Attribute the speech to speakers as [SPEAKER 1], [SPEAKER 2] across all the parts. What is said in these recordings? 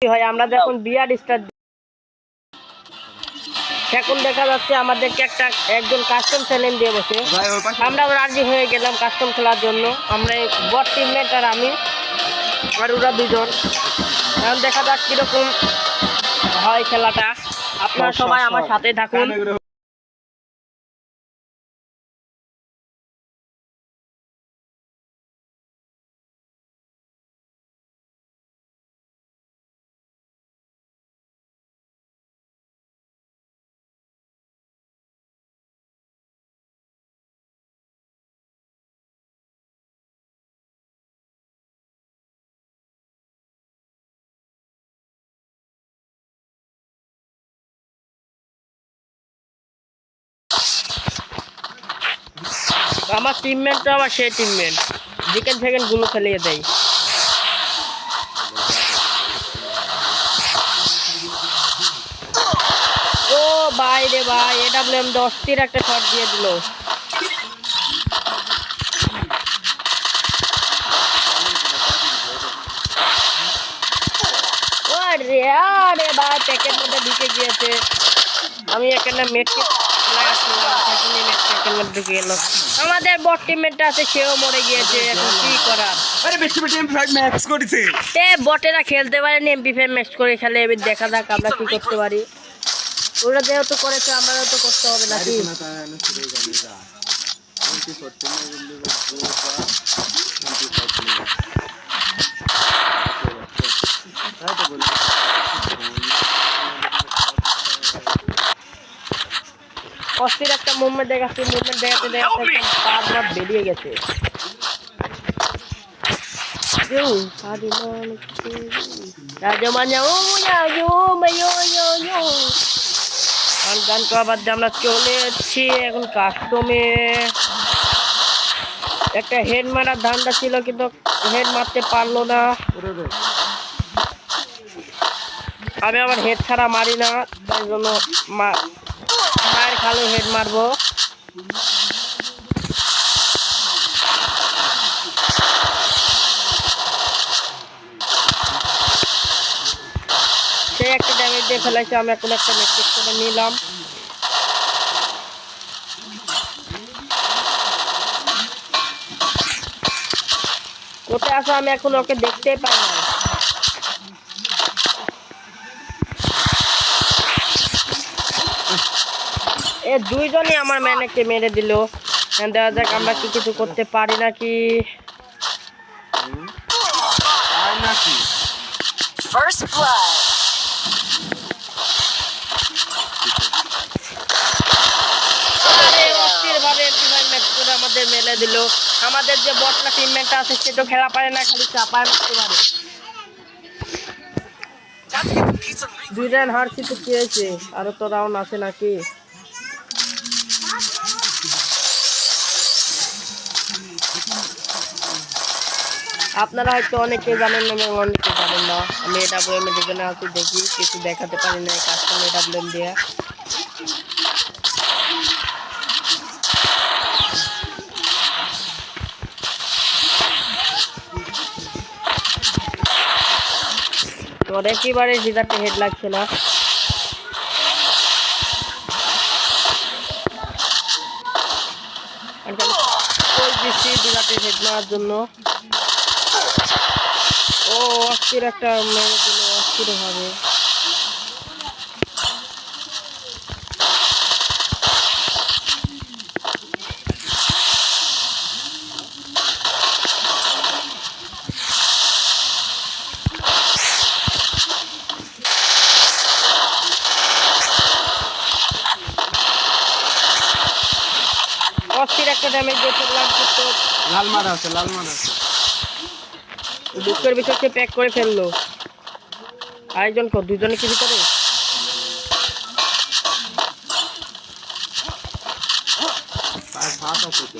[SPEAKER 1] হয় আমরা যখন বিয়ার স্টার এখন দেখা যাচ্ছে আমাদেরকে একজন কাস্টম চ্যালেঞ্জ দিয়ে বসে আমরাও রাজি হয়ে গেলাম কাস্টম খেলার জন্য। আমরা বট টিমমেট আর আমি আর ওরা দুজন। এখন দেখা যাক কিরকম হয় খেলাটা। আপনারা সবাই আমার সাথে থাকুন। আমার টিমমেটটা আবার সেই টিমমেট যেখান থেকে গুলো ফেলিয়ে দেয়। ও ভাই রে ভাই, AWM 10 একটা শট দিয়ে দিল। আরে আরে ভাই প্যাকের মধ্যে ঢুকে গিয়েছে। আমি এখানে মেটকে ঢুকে গেল। আমাদের বট টিমমেটটা আছে, সেও মরে গিয়েছে। এখন কি করার?
[SPEAKER 2] আরে বেশি বেশি MP5 ম্যাক্স করেছে।
[SPEAKER 1] বটেরা খেলতে পারেনি, MP5 ম্যাক্স করে খেলে। এবার দেখা যাক আমরা কি করতে পারি। ওরা যেহেতু করেছে আমারও তো করতে হবে নাকি? অস্থির একটা মুভমেন্ট দেখাচ্ছে। মুভমেন্ট দেখাতে দেখাতে পাঁচবার বেরিয়ে গেছে। আমরা চলে যাচ্ছি এখন কাস্টমে। একটা হেড মারার ধান্দা ছিল কিন্তু হেড মারতে পারলো না। আমি আবার হেড ছাড়া মারি না, তাই জন্য মায়ের খালো হেড মারবো। সে একটা ড্যামেজ দিয়ে ফেলাইছে। আমি এখন একটা মেট্রিক করে নিলাম। কোথায় আসো? আমি এখন ওকে দেখতেই পাই না। এ দুইজনই আমার ম্যানেকে মেরে দিল। দেখা যাক আমরা কি কিছু করতে পারি নাকি।
[SPEAKER 3] First blood.
[SPEAKER 1] আমাদের মেলে দিল। আমাদের যে বটলা টিমমেট আছে সে তো খেলা পারে না, খালি চাপায় মারতে পারে। 2 রান হারছি তো কি হয়েছে? আরো তো রাউন্ড আছে নাকি? আপনারা হয়তো অনেকে জানেন এবং অনেকে জানেন না। আমি AWM এর যেখানে আছি দেখি কিছু দেখাতে পারি না কাস্টম AWM দিয়ে। তোর একেবারে জিদাতে হেড লাগছে না। জিদাতে হেড মারার জন্য ও অস্থির একটা মেরে দিল অস্থির ভাবে। অস্থির একটা ড্যামেজ দিয়ে ফেললাম।
[SPEAKER 2] লাল মারা আছে, লাল মারা আছে।
[SPEAKER 1] বুকের ভিতরে প্যাক করে ফেললো। আরেকজন কো? দুজনে কি ভিতরে?
[SPEAKER 2] আর হাত আছে তো।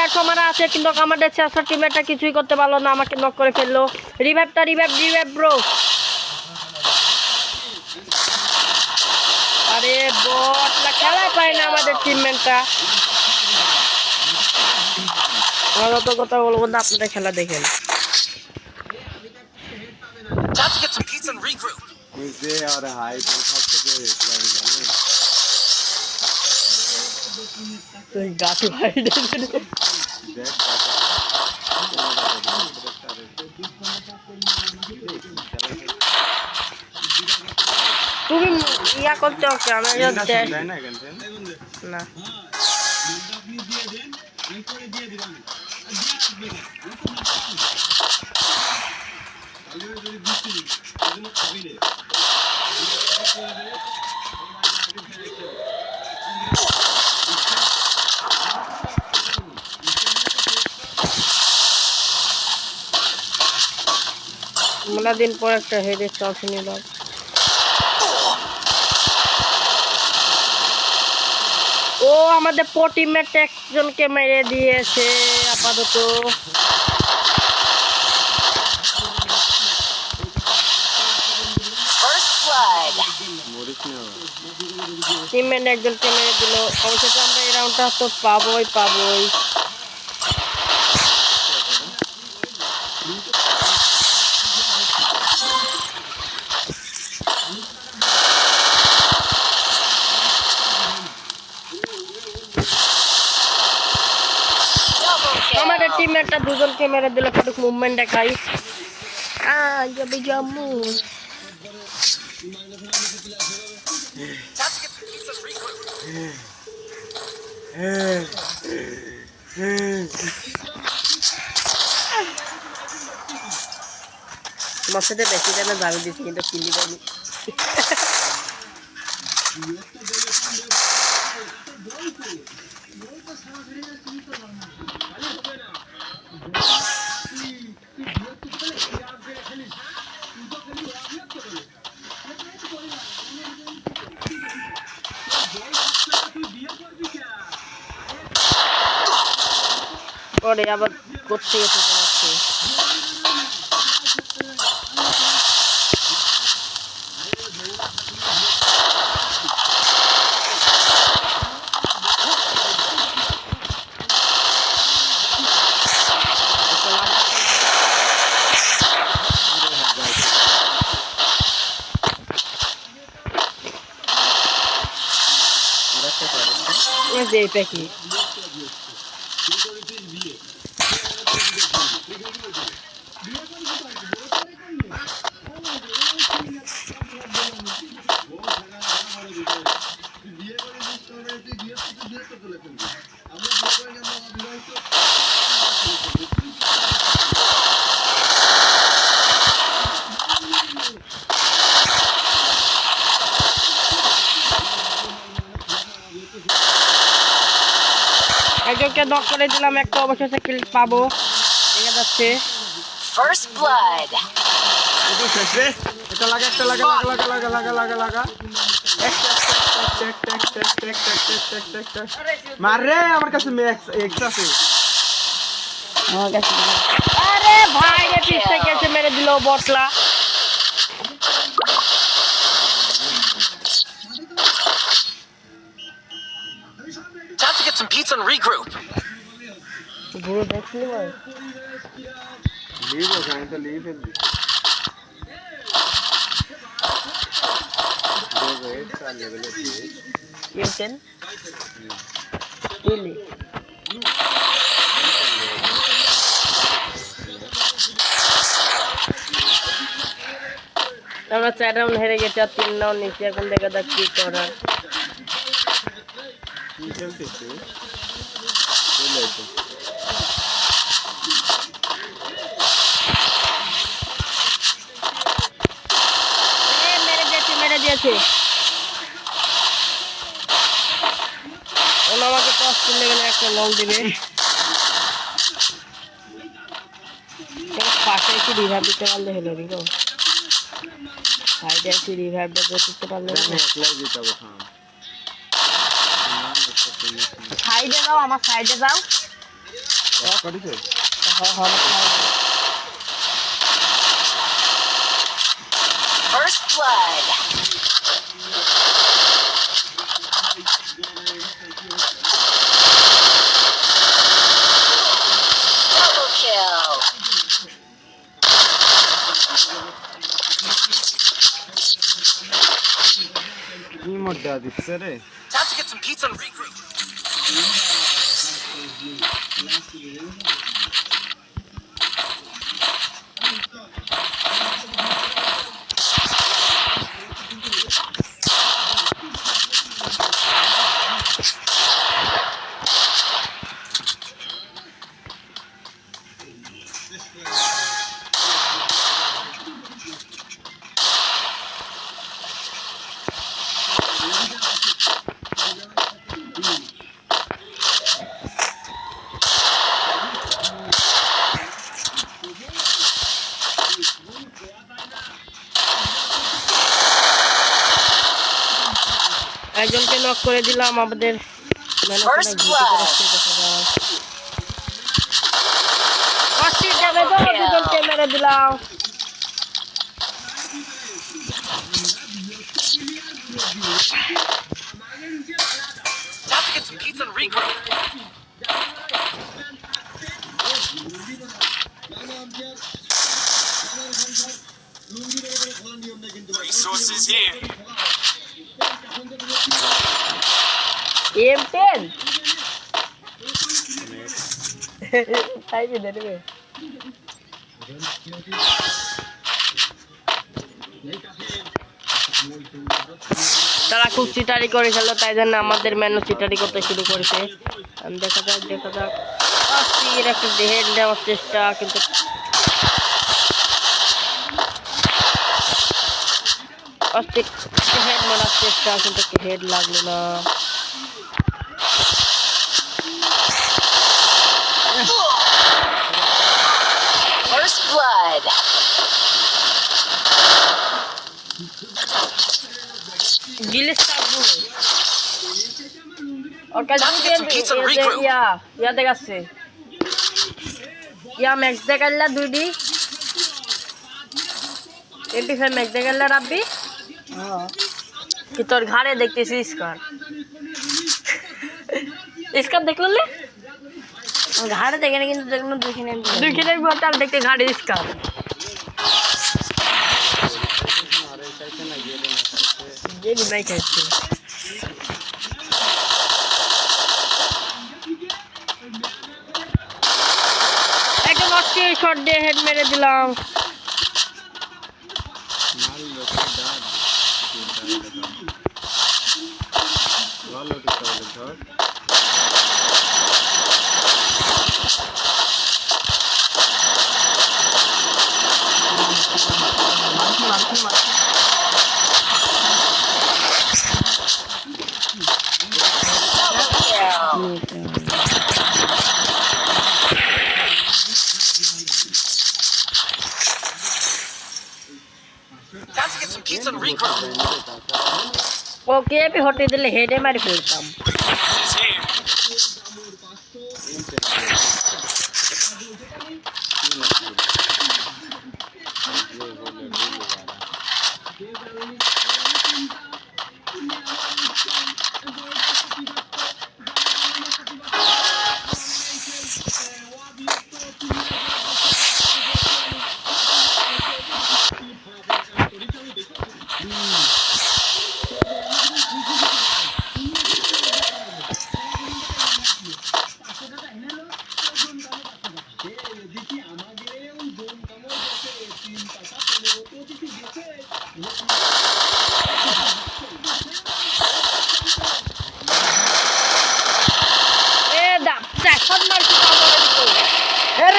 [SPEAKER 1] 100 মারা আছে কিন্তু আমাদের 600 টিমমেটটা কিছুই করতে পারলো না, আমাকে নক করে ফেললো। Revive bro. আরে বটলা খেলা পায় না আমাদের টিমমেটটা। আমরা তো কথা বলবো না, আপনারা খেলা দেখেন।
[SPEAKER 3] Time to get some pizza and regroup.
[SPEAKER 2] मुझे और हाय तो सबसे जो
[SPEAKER 1] তুই গাছ ভাই তুমি ইয়া করতে হচ্ছে আমি না মেলা দিন পর একটা হেডের চান্স নিলাম। ও আমাদের টিমমেট একজনকে মেরে দিয়েছে আপাতত।
[SPEAKER 3] First blood.
[SPEAKER 1] টিমমেট একজনকে মেরে দিল। অবশেষে আমরা এই রাউন্ডটা তো পাবোই। আমাদের টিমমেটটা দুজনকে মেরে দিল, কত মুভমেন্ট দেখাই। যাবে Jammu.
[SPEAKER 3] Time to get some pizza and regroup.
[SPEAKER 1] তোমার সাথে বেশি টাইমে যাবে দিচ্ছি কিন্তু কিনতে পারিনি। ওরে আবার করতে যেতে পারছে। যে প্যাকি একজনকে নক করে দিলাম, একটা অবশেষে কিল পাবো। দেখা যাচ্ছে
[SPEAKER 3] First blood.
[SPEAKER 2] এটা লাগা একটা লাগা মার রে আমার কাছে ম্যাক্স এক্স আছে
[SPEAKER 1] আমার কাছে। আরে ভাই রে পিছনে গেছে মেরে দিল বটলা।
[SPEAKER 3] Time to get some pizza and regroup.
[SPEAKER 1] পুরো দেখলি ভাই
[SPEAKER 2] লিভ ওখানে তো লিভ এর
[SPEAKER 1] কেমন দিলি আমরা 4 রাউন্ড হেরে গেছি আর 3 রাউন্ড নিচে। এখন দেখা যাক কি করার। মেরে দিয়েছে ওরা আমাকে টস করলে গেলে একটা লং দিবে। পাশে একটু রিভাইভ দিতে পারলে হলো রিগো। সাইডে একটু রিভাইভটা দিতে পারলে সাইডে যাও, আমার সাইডে যাও।
[SPEAKER 3] First blood.
[SPEAKER 2] মধ্যে দিচ্ছে রে
[SPEAKER 3] Time to get some pizza and regroup.
[SPEAKER 1] একজনকে নক করে দিলাম আমাদের
[SPEAKER 3] First blood.
[SPEAKER 1] দুজনকে মেরে দিলাম।
[SPEAKER 3] Time to get some pizza and regroup. Resources here.
[SPEAKER 1] M10 তাই বেঁধে দেবে। তারা খুব চিটারি করে খেলো, তাই জন্য আমাদের ম্যানও চিটারি করতে শুরু করেছে। দেখা যাক অস্থির একটা হেড নেওয়ার চেষ্টা, কিন্তু অস্থির হেড মারার চেষ্টা, কিন্তু হেড লাগলো না।
[SPEAKER 3] First blood.
[SPEAKER 1] Gilis tabu. और क्या या देखा से या मैक्स देखा ला दूधी 25 मैक्स देखा ला रब्बी कि तोर घाड़े देखते सी इसका देख लो ले घाड़े देखे नहीं, किंतु देखने बहुत टाल देखते घाड़े इसका ये भी नहीं कहते। एक मस्ती शॉट दे हेड मेरे दिलाम।
[SPEAKER 3] Time to get some pizza and regroup.
[SPEAKER 1] Okay भी होते दिले हेडे मारी फेलताम।
[SPEAKER 3] Resources here.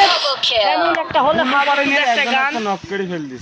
[SPEAKER 3] Double kill.
[SPEAKER 1] একটা হলে
[SPEAKER 2] একটা নক করে ফেল দিস।